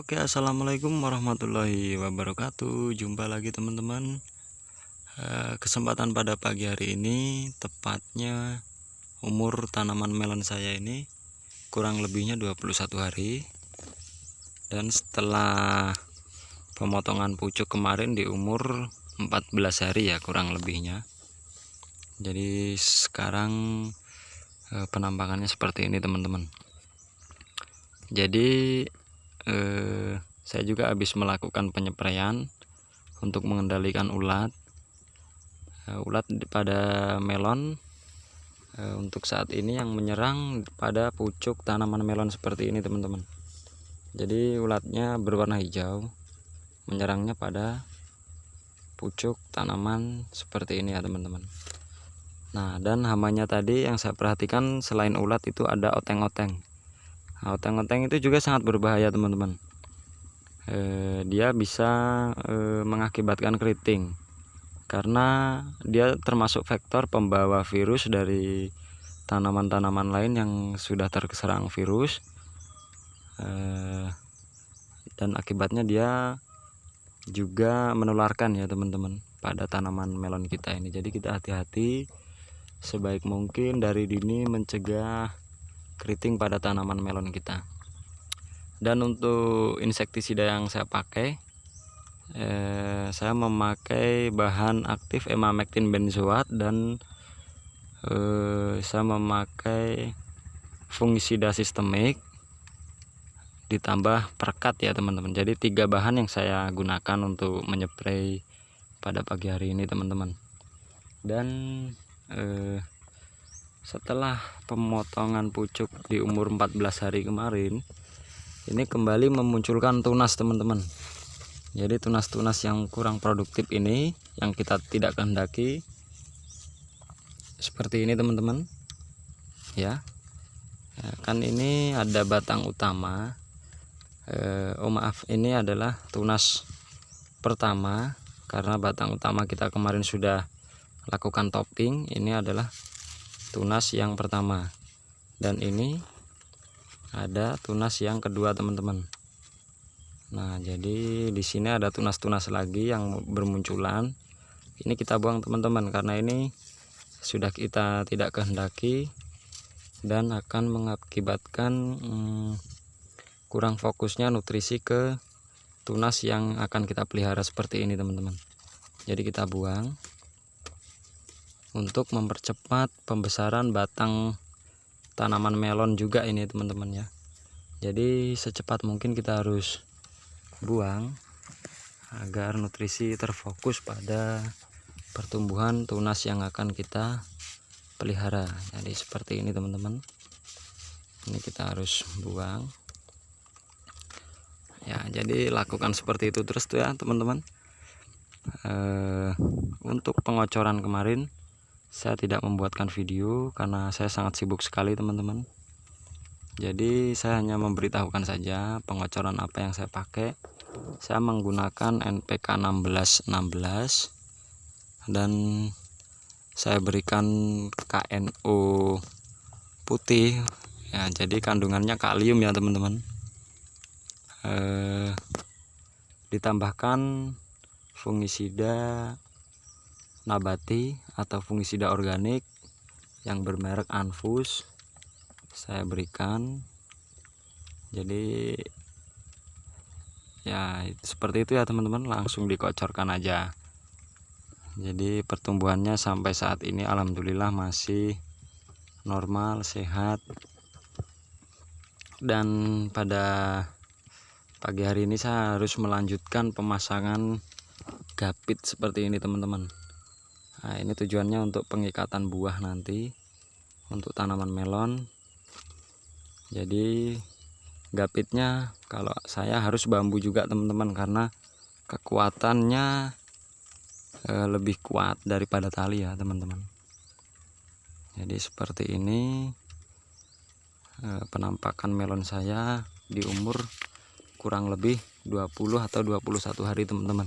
Oke, assalamualaikum warahmatullahi wabarakatuh. Jumpa lagi teman-teman. Kesempatan pada pagi hari ini, tepatnya umur tanaman melon saya ini kurang lebihnya 21 hari. Dan setelah pemotongan pucuk kemarin di umur 14 hari ya kurang lebihnya. Jadi sekarang penampakannya seperti ini teman-teman. Jadi saya juga habis melakukan penyepraian untuk mengendalikan ulat pada melon. Untuk saat ini yang menyerang pada pucuk tanaman melon seperti ini teman-teman. Jadi ulatnya berwarna hijau, menyerangnya pada pucuk tanaman seperti ini ya teman-teman. Nah, dan hamanya tadi yang saya perhatikan selain ulat itu ada oteng-oteng. Nah, oteng-oteng itu juga sangat berbahaya teman-teman. Dia bisa mengakibatkan keriting karena dia termasuk vektor pembawa virus dari tanaman-tanaman lain yang sudah terserang virus, dan akibatnya dia juga menularkan ya teman-teman pada tanaman melon kita ini. Jadi kita hati-hati sebaik mungkin dari dini mencegah keriting pada tanaman melon kita. Dan untuk insektisida yang saya pakai, saya memakai bahan aktif emamectin benzoat dan saya memakai fungisida sistemik ditambah perekat ya teman-teman. Jadi 3 bahan yang saya gunakan untuk menyepray pada pagi hari ini teman-teman. Dan setelah pemotongan pucuk di umur 14 hari kemarin, ini kembali memunculkan tunas teman-teman. Jadi tunas-tunas yang kurang produktif ini yang kita tidak kehendaki seperti ini teman-teman ya. Kan ini ada batang utama. Maaf, ini adalah tunas pertama karena batang utama kita kemarin sudah lakukan topping. Ini adalah tunas yang pertama, dan ini ada tunas yang kedua teman-teman. Nah, jadi di sini ada tunas-tunas lagi yang bermunculan. Ini kita buang teman-teman karena ini sudah kita tidak kehendaki dan akan mengakibatkan kurang fokusnya nutrisi ke tunas yang akan kita pelihara seperti ini teman-teman. Jadi kita buang untuk mempercepat pembesaran batang tanaman melon juga ini teman-teman ya. Jadi secepat mungkin kita harus buang agar nutrisi terfokus pada pertumbuhan tunas yang akan kita pelihara. Jadi seperti ini teman-teman. Ini kita harus buang. Ya, jadi lakukan seperti itu terus tuh ya teman-teman. Untuk pengocoran kemarin saya tidak membuatkan video karena saya sangat sibuk sekali teman-teman. Jadi saya hanya memberitahukan saja pengocoran apa yang saya pakai. Saya menggunakan NPK 1616 dan saya berikan KNO putih ya. Jadi kandungannya kalium ya teman-teman. Ditambahkan fungisida nabati atau fungisida organik yang bermerek Anfus saya berikan. Jadi ya seperti itu ya teman-teman, langsung dikocorkan aja. Jadi pertumbuhannya sampai saat ini alhamdulillah masih normal, sehat. Dan pada pagi hari ini saya harus melanjutkan pemasangan gapit seperti ini teman-teman. Nah, ini tujuannya untuk pengikatan buah nanti untuk tanaman melon. Jadi gapitnya kalau saya harus bambu juga teman-teman karena kekuatannya lebih kuat daripada tali ya teman-teman. Jadi seperti ini penampakan melon saya di umur kurang lebih 20 atau 21 hari teman-teman.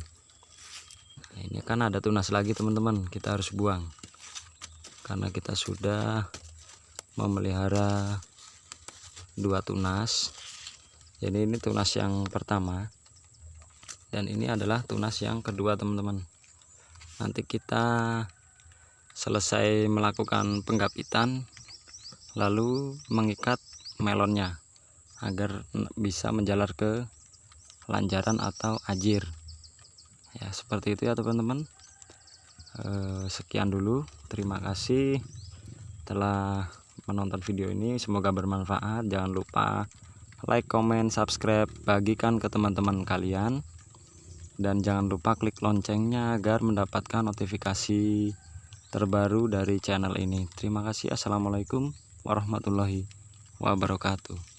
Nah, ini kan ada tunas lagi teman-teman, kita harus buang karena kita sudah memelihara 2 tunas Jadi ini tunas yang pertama, dan ini adalah tunas yang kedua teman-teman. Nanti kita selesai melakukan penggapitan, lalu mengikat melonnya agar bisa menjalar ke lanjaran atau ajir. Ya seperti itu ya teman-teman. Sekian dulu, terima kasih telah menonton video ini, semoga bermanfaat. Jangan lupa like, comment, subscribe, bagikan ke teman-teman kalian, dan jangan lupa klik loncengnya agar mendapatkan notifikasi terbaru dari channel ini. Terima kasih. Assalamualaikum warahmatullahi wabarakatuh.